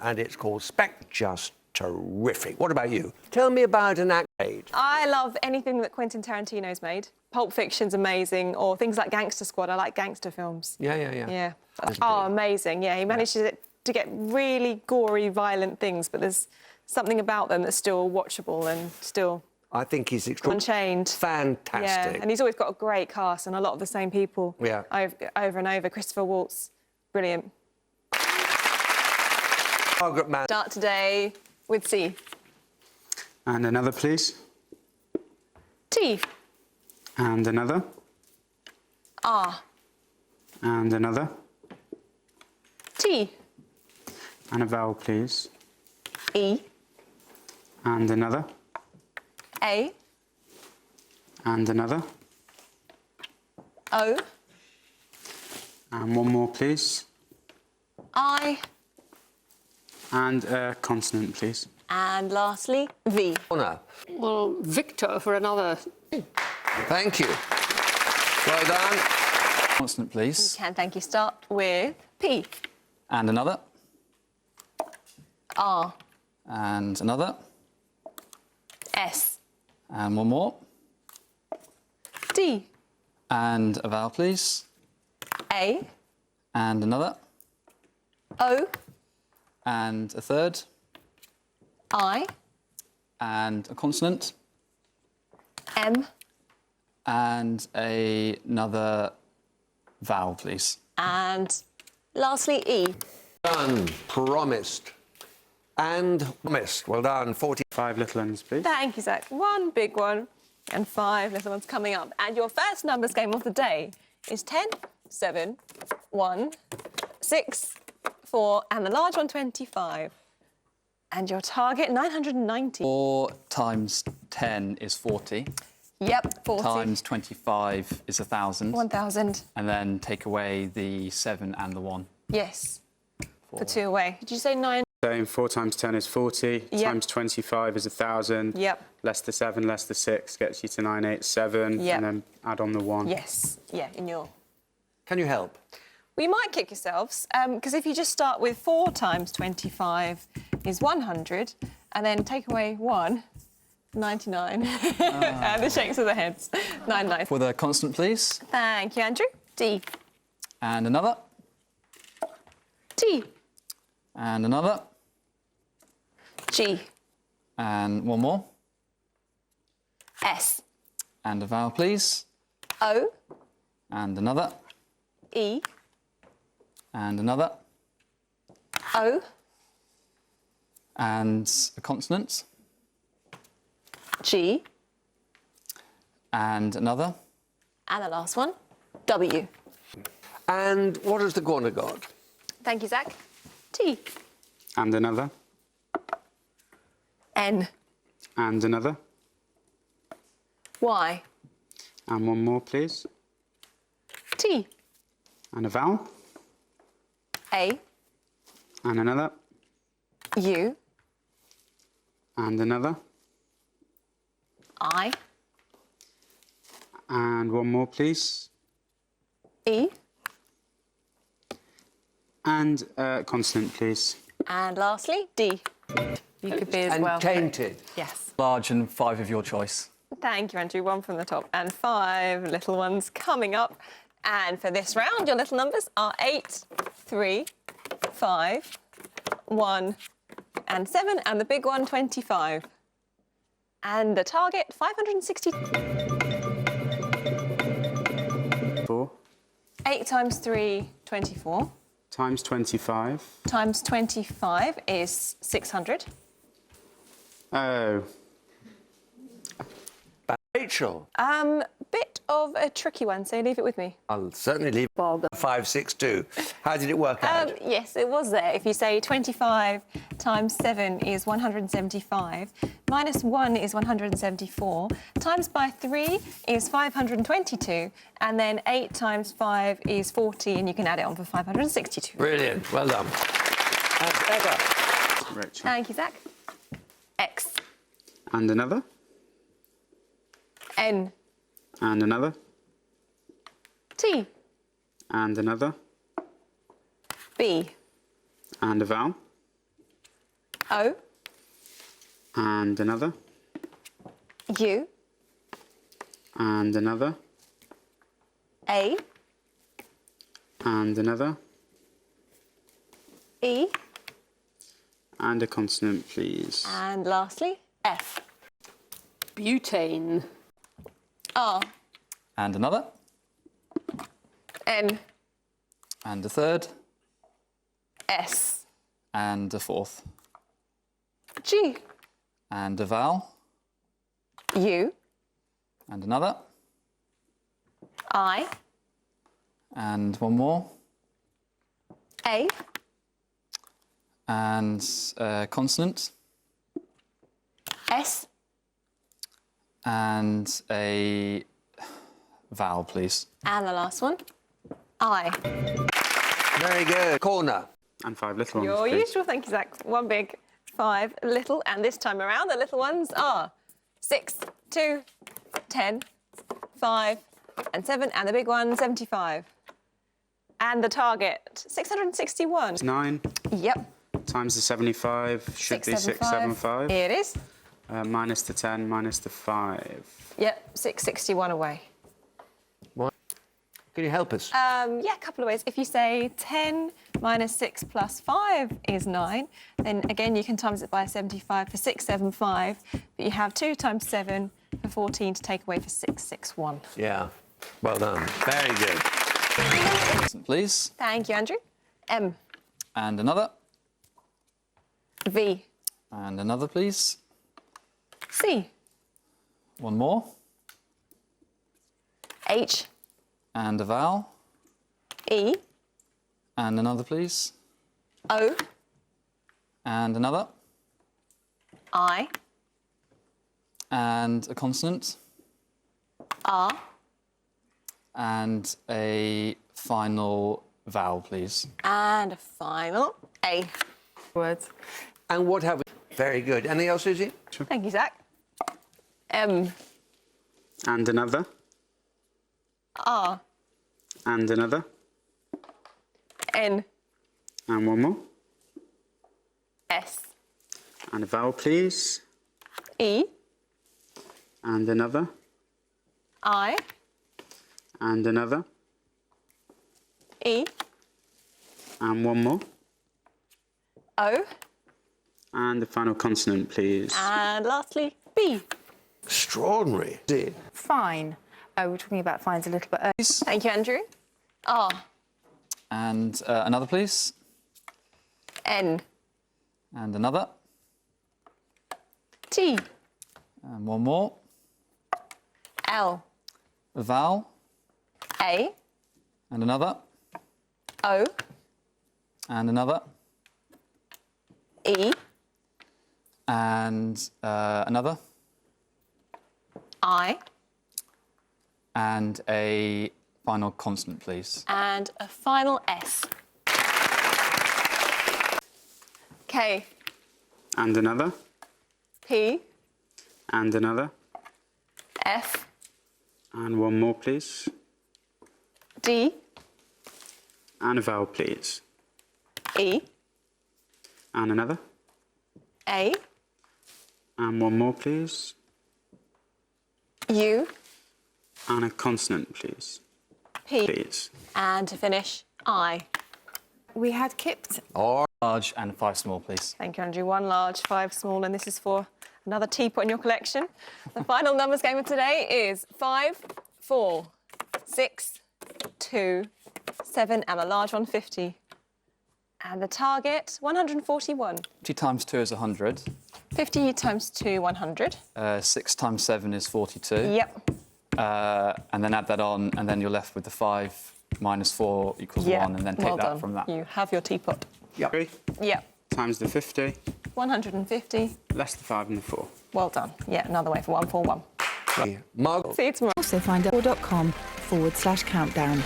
and it's called Spec. Just terrific. What about you? Tell me about an act. I love anything that Quentin Tarantino's made. Pulp Fiction's amazing, or things like Gangster Squad. I like gangster films. Yeah. Yeah. Oh, amazing. Yeah, he manages to get really gory, violent things, but there's something about them that's still watchable and still... I think he's extraordinary. Unchained. Fantastic. Yeah, and he's always got a great cast and a lot of the same people. Yeah. Over and over. Christopher Waltz, brilliant. Margaret Mann. Start today with C. And another, please. T. And another. R. And another. T. And a vowel, please. E. And another. A. And another. O. And one more, please. I. And a consonant, please. And lastly, V. Honor. Well, Victor for another. Thank you. Well done. Consonant, please. You can, thank you. Start with P. And another. R. And another. S. And one more. D. And a vowel, please. A. And another. O. And a third. I. And a consonant. M. And another vowel, please. And lastly, E. Done. Promised. And promised. Well done. 40. 5 little ones, please. Thank you, Zach. 1 big one and 5 little ones coming up. And your first numbers game of the day is 10, 7, 1, 6, 4, and the large one, 25. And your target, 990. 4 times 10 is 40. Yep, 40. Times 25 is 1,000. 1,000. And then take away the 7 and the 1. Yes. For 2 away. Did you say 9? So 4 times 10 is 40. Yep. Times 25 is 1,000. Yep. Less the 7, less the 6 gets you to 987. Yep. And then add on the 1. Yes. Yeah, in your... Can you help? Well, you might kick yourselves, because if you just start with 4 times 25 is 100, and then take away 1, 99. And the shakes of the heads. 99. For the consonant, please. Thank you, Andrew. D. And another. T. And another. G. And one more. S. And a vowel, please. O. And another. E. And another. O. And a consonant. G. And another. And the last one, W. And what has the corner got? Thank you, Zach. T. And another. N. And another. Y. And one more, please. T. And a vowel. A. And another. U. And another. I. And one more, please. E. And a consonant, please. And lastly, D. You could be as And well. tainted. Yes. Large and 5 of your choice. Thank you, Andrew. 1 from the top and 5 little ones coming up. And for this round, your little numbers are 8, 3, 5, 1, and 7, and the big one, 25. And the target, 560. 4 8 times 3, 24. times 25. Times 25 is 600. Oh. Rachel. Bit of a tricky one, so leave it with me. I'll certainly leave 562. How did it work out? Yes, it was there. If you say 25 times 7 is 175, minus 1 is 174, times by 3 is 522, and then 8 times 5 is 40, and you can add it on for 562. Brilliant. Well done. As ever. Rachel. Thank you, Zach. X. And another. N. And another. T. And another. B. And a vowel. O, and another, U, and another, A, and another, E, and a consonant, please. and lastly, F. Butane. R, And another. N, And a third. S, And a fourth. G, And a vowel. U, And another. I, And one more. A, And a consonant. S, And a vowel, please. and the last one, I. Very good. Corner. And 5 little ones, Your please. usual, thank you, Zach. 1 big, 5 little, and this time around, the little ones are 6, 2, 10, 5, and 7, and the big one, 75. And the target, 661. 9 Yep, times the 75 should be 675. It is. Minus the 10, minus the 5. Yep, 661 away. Can you help us? Yeah, a couple of ways. If you say 10 minus 6 plus 5 is 9, then again you can times it by 75 for 675, but you have 2 times 7 for 14 to take away for 661. Yeah. Well done. Very good. Consonant, please. Thank you, Andrew. M, And another. V, And another, please. C, One more. H, And a vowel. E, And another, please. O, And another. I, And a consonant. R, And a final vowel, please. and a final A. Words. And what have we? Very good. Anything else, Susie? Thank you, Zach. M, And another, R, and another, N, and one more. S, And a vowel, please. E, And another, I, and another, E, and one more. O, And the final consonant, please. and lastly, B. Extraordinary. Indeed. Fine. Oh, we're talking about fines a little bit earlier. Please. Thank you, Andrew. R, And another, please. N, And another. T, And one more. L, A vowel. A, And another. O, And another. E, And another. I, And a final consonant, please. and a final S. K, And another, P, and another, F, and one more, please. D, And a vowel, please. E, And another, A, and one more, please. U, And a consonant, please. P, Please. and to finish, I. We had kipped. Large and 5 small, please. Thank you, Andrew. 1 large, 5 small, and this is for another teapot in your collection. The final numbers game of today is 5, 4, 6, 2, 7, and a large 150. And the target, 141. 50 times 2 is 100. 50 times 2, 100. 6 times 7 is 42. Yep. And then add that on, and then you're left with the 5 minus 4 equals Yeah. 1, and then take well that done. from that. You have your teapot. 3 Yep. times the 50, 150. less the 5 and the 4. Well done. Yeah, another way for 141. Mark. See you tomorrow. Also find out.com/countdown.